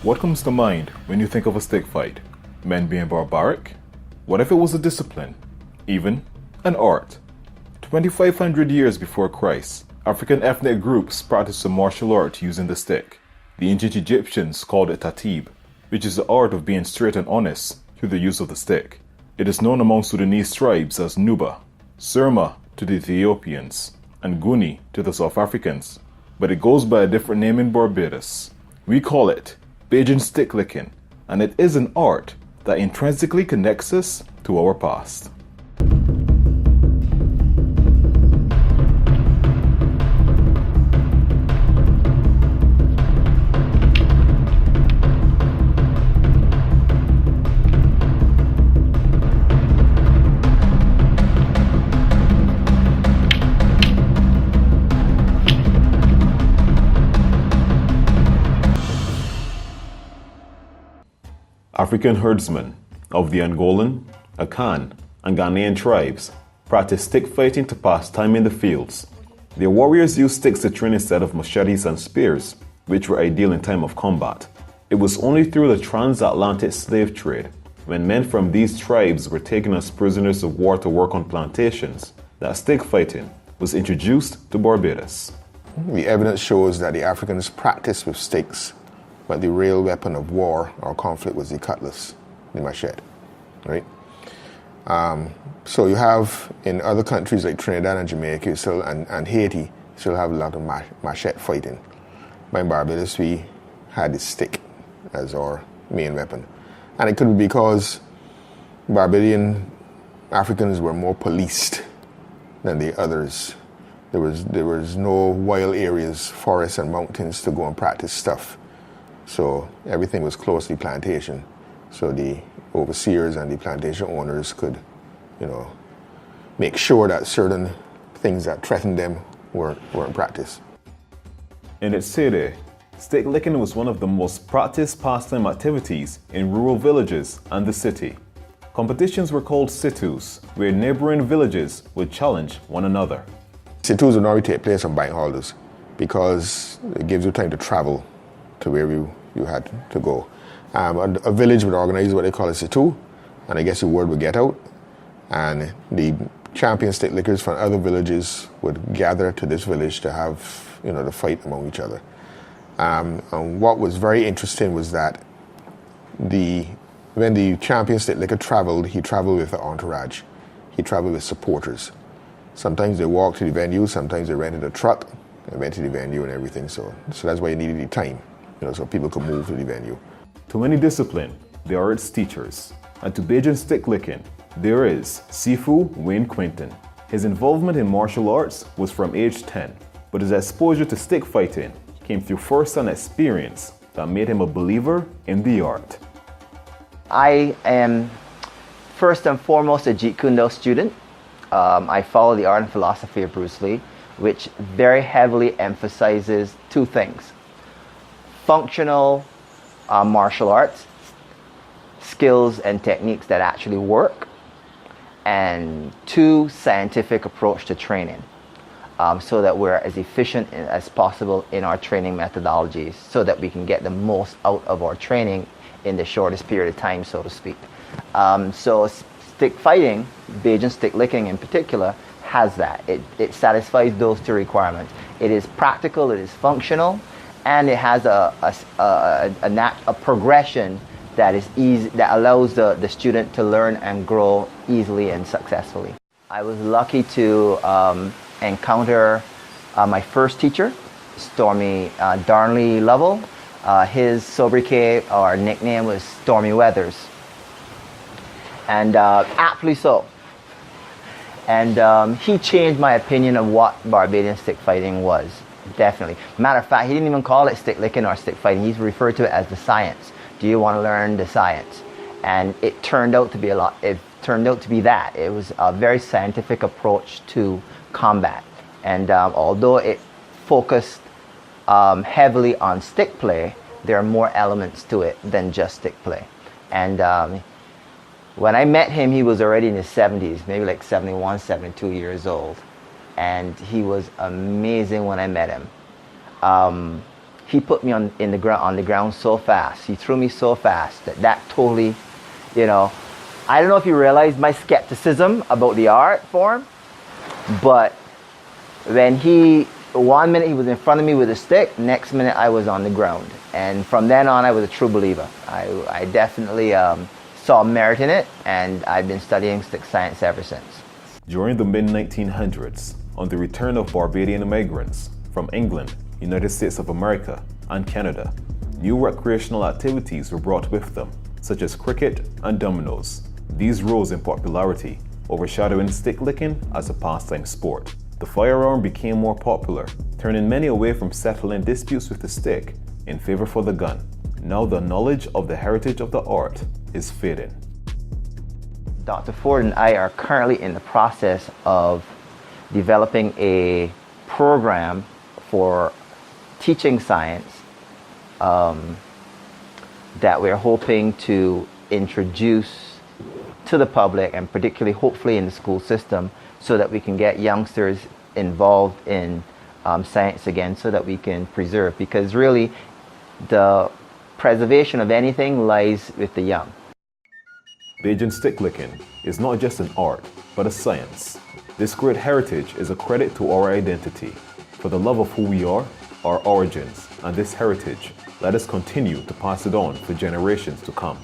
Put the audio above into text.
What comes to mind when you think of a stick fight? Men being barbaric? What if it was a discipline? Even an art? 2,500 years before Christ, African ethnic groups practiced a martial art using the stick. The ancient Egyptians called it tatib, which is the art of being straight and honest through the use of the stick. It is known among Sudanese tribes as Nuba, Surma to the Ethiopians, and Guni to the South Africans, but it goes by a different name in Barbados. We call it Bajan Stick Licking, and it is an art that intrinsically connects us to our past. African herdsmen of the Angolan, Akan, and Ghanaian tribes practice stick fighting to pass time in the fields. Their warriors used sticks to train instead of machetes and spears, which were ideal in time of combat. It was only through the transatlantic slave trade, when men from these tribes were taken as prisoners of war to work on plantations, that stick fighting was introduced to Barbados. The evidence shows that the Africans practiced with sticks, but the real weapon of war or conflict was the cutlass, the machete, right? So you have in other countries like Trinidad and Jamaica and Haiti, still have a lot of machete fighting. But in Barbados, we had the stick as our main weapon. And it could be because Barbadian Africans were more policed than the others. There was no wild areas, forests and mountains to go and practice stuff. So everything was closely plantation. So the overseers and the plantation owners could, make sure that certain things that threatened them weren't practiced. In its heyday, stick licking was one of the most practiced pastime activities in rural villages and the city. Competitions were called situs, where neighboring villages would challenge one another. Situs would normally take place on bank holidays because it gives you time to travel to where you had to go. A village would organize what they call a situ, and I guess the word would get out, and the champion stick lickers from other villages would gather to this village to have, the fight among each other. And what was very interesting was that when the champion stick licker traveled, he traveled with an entourage. He traveled with supporters. Sometimes they walked to the venue, sometimes they rented a truck and went to the venue and everything. So that's why you needed the time, so people could move to the venue. To any discipline, there are its teachers. And to Bajan stick licking, there is Sifu Wayne Quinton. His involvement in martial arts was from age 10, but his exposure to stick fighting came through first-hand experience that made him a believer in the art. I am first and foremost a Jeet Kune Do student. I follow the art and philosophy of Bruce Lee, which very heavily emphasizes two things: functional martial arts, skills and techniques that actually work, and two, scientific approach to training, so that we're as efficient as possible in our training methodologies, so that we can get the most out of our training in the shortest period of time, so to speak. So stick fighting, Bajan stick licking in particular, has that. It satisfies those two requirements. It is practical, it is functional, and it has a progression that is easy, that allows the student to learn and grow easily and successfully. I was lucky to encounter my first teacher, Stormy Darnley Lovell. His sobriquet or nickname was Stormy Weathers, and aptly so. And he changed my opinion of what Barbadian stick fighting was, definitely. Matter of fact, he didn't even call it stick licking or stick fighting. He's referred to it as the science. Do you want to learn the science? And it turned out to be that. It was a very scientific approach to combat. And although it focused heavily on stick play, there are more elements to it than just stick play. And when I met him, he was already in his 70s, maybe like 71, 72 years old. And he was amazing when I met him. he put me on the ground so fast. He threw me so fast that totally, you know, I don't know if you realize my skepticism about the art form, but when one minute he was in front of me with a stick, next minute I was on the ground. And from then on, I was a true believer. I definitely saw merit in it, and I've been studying stick science ever since. During the mid-1900s, on the return of Barbadian migrants from England, United States of America, and Canada, new recreational activities were brought with them, such as cricket and dominoes. These rose in popularity, overshadowing stick licking as a pastime sport. The firearm became more popular, turning many away from settling disputes with the stick in favor for the gun. Now the knowledge of the heritage of the art is fading. Dr. Ford and I are currently in the process of developing a program for teaching science that we're hoping to introduce to the public, and particularly hopefully in the school system, so that we can get youngsters involved in science again, so that we can preserve, because really the preservation of anything lies with the young. Bajan stick licking is not just an art, but a science. This great heritage is a credit to our identity. For the love of who we are, our origins, and this heritage, let us continue to pass it on for generations to come.